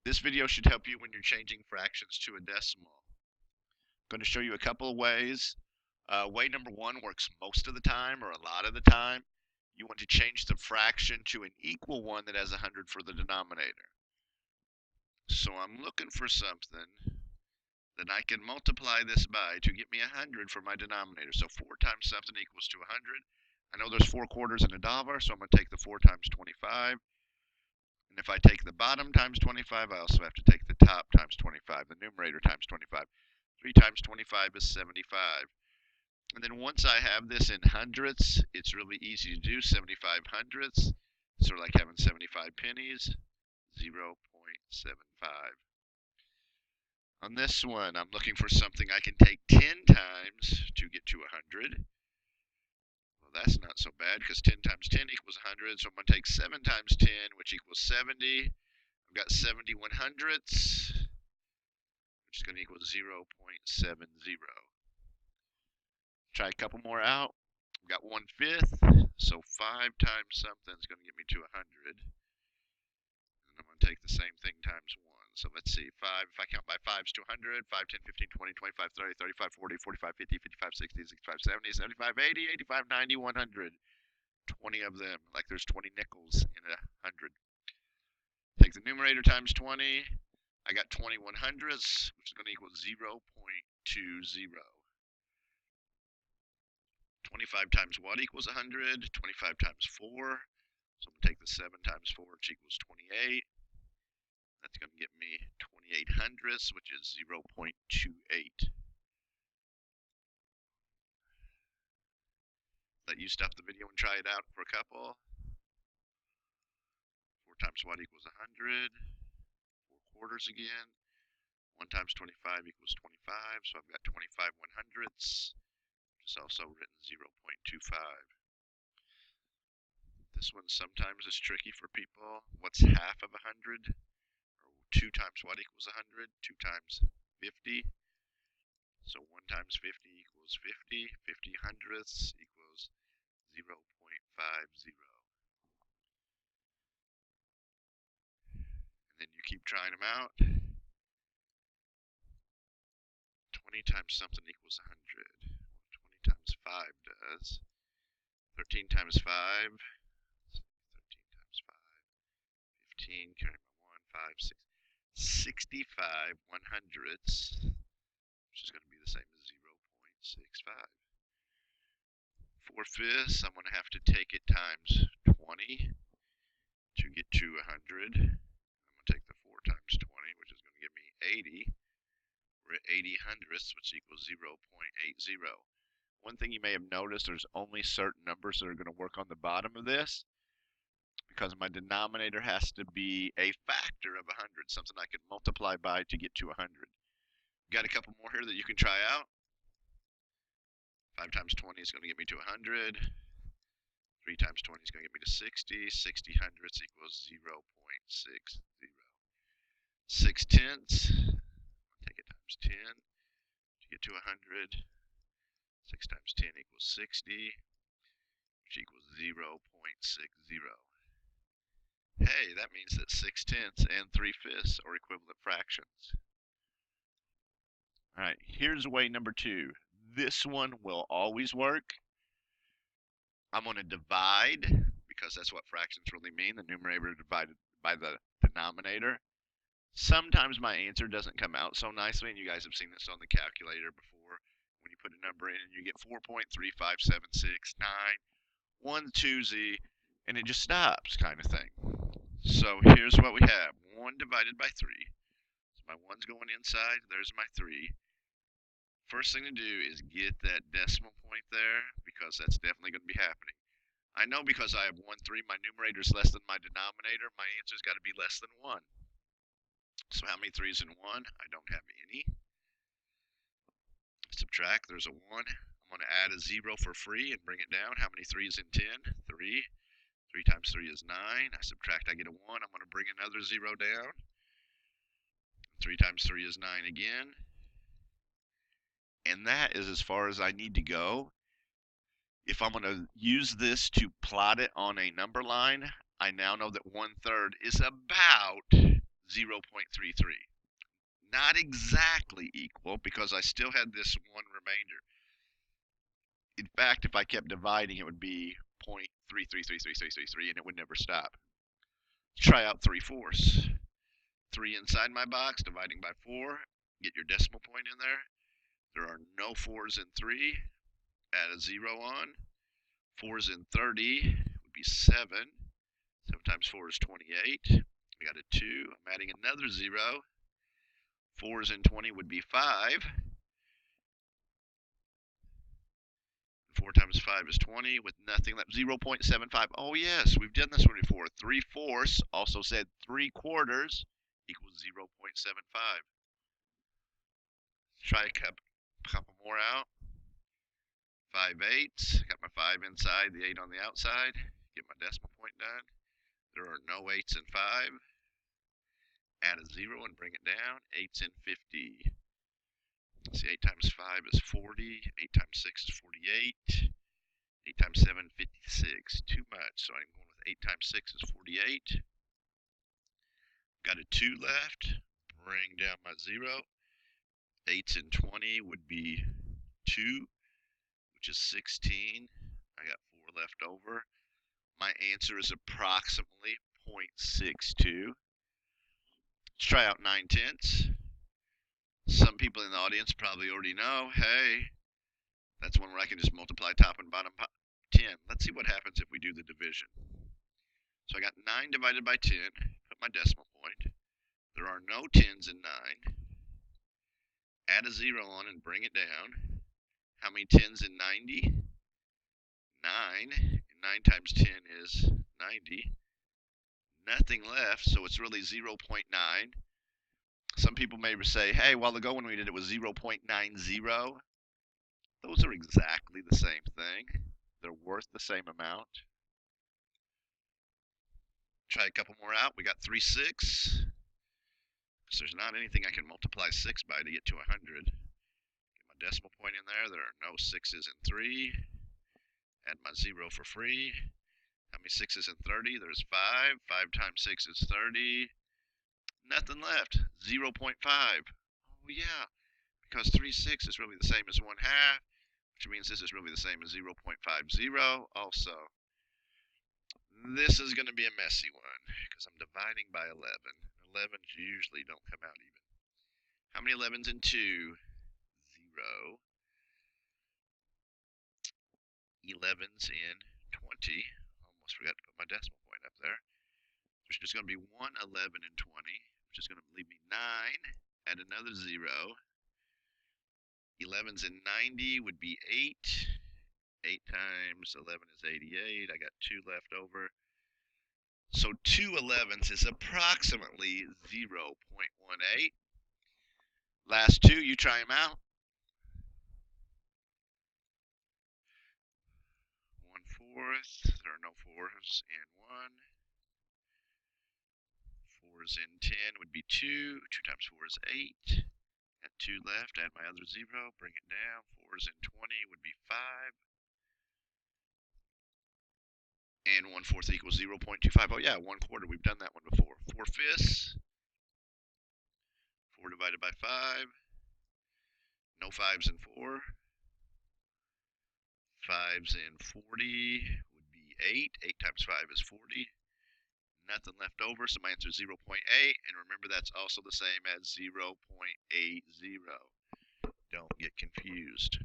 This video should help you when you're changing fractions to a decimal. I'm going to show you a couple of ways. Way number one works most of the time or a lot of the time. You want to change the fraction to an equal one that has 100 for the denominator. So I'm looking for something that I can multiply this by to get me 100 for my denominator. So 4 times something equals to 100. I know there's 4 quarters in a dollar, so I'm going to take the 4 times 25. And if I take the bottom times 25, I also have to take the top times 25, the numerator times 25. 3 times 25 is 75. And then once I have this in hundredths, it's really easy to do. 75 hundredths, sort of like having 75 pennies, 0.75. On this one, I'm looking for something I can take 10 times to get to 100. Well, that's not so bad because 10 times 10 equals 100. So I'm going to take 7 times 10, which equals 70. I've got 71 hundredths, which is going to equal 0.70. Try a couple more out. I've got 1/5, so 5 times something is going to get me to 100. And I'm going to take the same thing times 1. So let's see, 5, if I count by 5s to 100, 5, 10, 15, 20, 25, 30, 35, 40, 45, 50, 55, 60, 65, 70, 75, 80, 85, 90, 100. 20 of them, like there's 20 nickels in 100. Take the numerator times 20. I got 21 hundredths, which is going to equal 0.20. 25 times what equals 100? 25 times 4. So I'm going to take the 7 times 4, which equals 28. That's going to get me 28 hundredths, which is 0.28. Let you stop the video and try it out for a couple. 4 times what equals 100? 4 quarters again. 1 times 25 equals 25, so I've got 25 100ths, which is also written 0.25. This one sometimes is tricky for people. What's half of 100? Or 2 times what equals 100? 2 times 50. So 1 times 50 equals 50. 50 hundredths equals 0.50. And then you keep trying them out. 20 times something equals 100. 20 times 5 does. 13 times 5. 13 times 5. 15, carry my 1, 5, 6. 65 100ths, which is going to be the same as 0.65. 4/5, I'm going to have to take it times 20 to get to 100. I'm going to take the 4 times 20, which is going to give me 80. We're at 80 hundredths, which equals 0.80. One thing you may have noticed, there's only certain numbers that are going to work on the bottom of this, because my denominator has to be a factor of 100, something I can multiply by to get to 100. Got a couple more here that you can try out. 5 times 20 is going to get me to 100. 3 times 20 is going to get me to 60. 60 hundredths equals 0.60. 6 tenths, take it times 10 to get to 100. 6 times 10 equals 60, which equals 0.60. Hey, that means that 6 tenths and 3/5 are equivalent fractions. All right, here's way number 2. This one will always work. I'm going to divide, because that's what fractions really mean, the numerator divided by the denominator. Sometimes my answer doesn't come out so nicely, and you guys have seen this on the calculator before. When you put a number in and you get 4.3576912Z, and it just stops, kind of thing. So here's what we have. 1 divided by 3. So my 1's going inside. There's my 3. First thing to do is get that decimal point there, because that's definitely going to be happening. I know because I have 1, 3, my numerator is less than my denominator. My answer's got to be less than 1. So how many 3's in 1? I don't have any. Subtract, there's a 1. I'm going to add a 0 for free and bring it down. How many 3's in 10? 3. 3 times 3 is 9. I subtract, I get a 1. I'm going to bring another 0 down. 3 times 3 is 9 again. And that is as far as I need to go. If I'm going to use this to plot it on a number line, I now know that 1/3 is about 0.33. Not exactly equal because I still had this one remainder. In fact, if I kept dividing, it would be 0.333333, and it would never stop. Let's try out 3/4. 3 inside my box, dividing by 4. Get your decimal point in there. There are no 4's in 3. Add a 0 on. 4's in 30 would be 7. 7 times 4 is 28. We got a 2. I'm adding another 0. 4's in 20 would be 5. 4 times 5 is 20 with nothing left. 0.75. Oh, yes, we've done this one before. 3/4 also said 3/4 equals 0.75. Try a couple more out. 5/8. Got my 5 inside, the 8 on the outside. Get my decimal point done. There are no 8's in 5. Add a 0 and bring it down. 8's in 50. See, 8 times 5 is 40. 8 times 6 is 48. 8 times 7, 56. Too much, so I'm going with 8 times 6 is 48. Got a 2 left. Bring down my 0. 8's in 20 would be 2, which is 16. I got 4 left over. My answer is approximately 0.62. Let's try out 9/10. Some people in the audience probably already know, hey, that's one where I can just multiply top and bottom 10. Let's see what happens if we do the division. So I got 9 divided by 10, put my decimal point. There are no 10's in 9. Add a 0 on and bring it down. How many 10's in 90? 9. And 9 times 10 is 90. Nothing left, so it's really 0.9. Some people may say, hey, a while ago when we did it was 0.90. Those are exactly the same thing. They're worth the same amount. Try a couple more out. We got 3/6. Because there's not anything I can multiply 6 by to get to 100. Get my decimal point in there. There are no 6's in 3. Add my 0 for free. How many 6's in 30? There's 5. 5 times 6 is 30. Nothing left. 0.5. Oh, yeah. Because 3/6 is really the same as 1/2, which means this is really the same as 0.50 also. This is going to be a messy one because I'm dividing by 11. 11's usually don't come out even. How many 11's in 2? 0. 11's in 20. Almost forgot to put my decimal point up there. There's just going to be one 11 in 20, which is going to leave me 9. Add another 0. 11's in 90 would be 8. 8 times 11 is 88. I got 2 left over. So 2 11's is approximately 0.18. Last two, you try them out. 1/4. There are no 4's in 1. 4's in 10 would be 2. 2 times 4 is 8. Got 2 left. Add my other 0. Bring it down. 4's in 20 would be 5. And 1/4 equals 0.25. Oh yeah, 1/4. We've done that one before. 4/5. 4 divided by 5. No 5's in 4. 5's in 40 would be 8. 8 times 5 is 40. Nothing left over, so my answer is 0.8. And remember, that's also the same as 0.80. Don't get confused.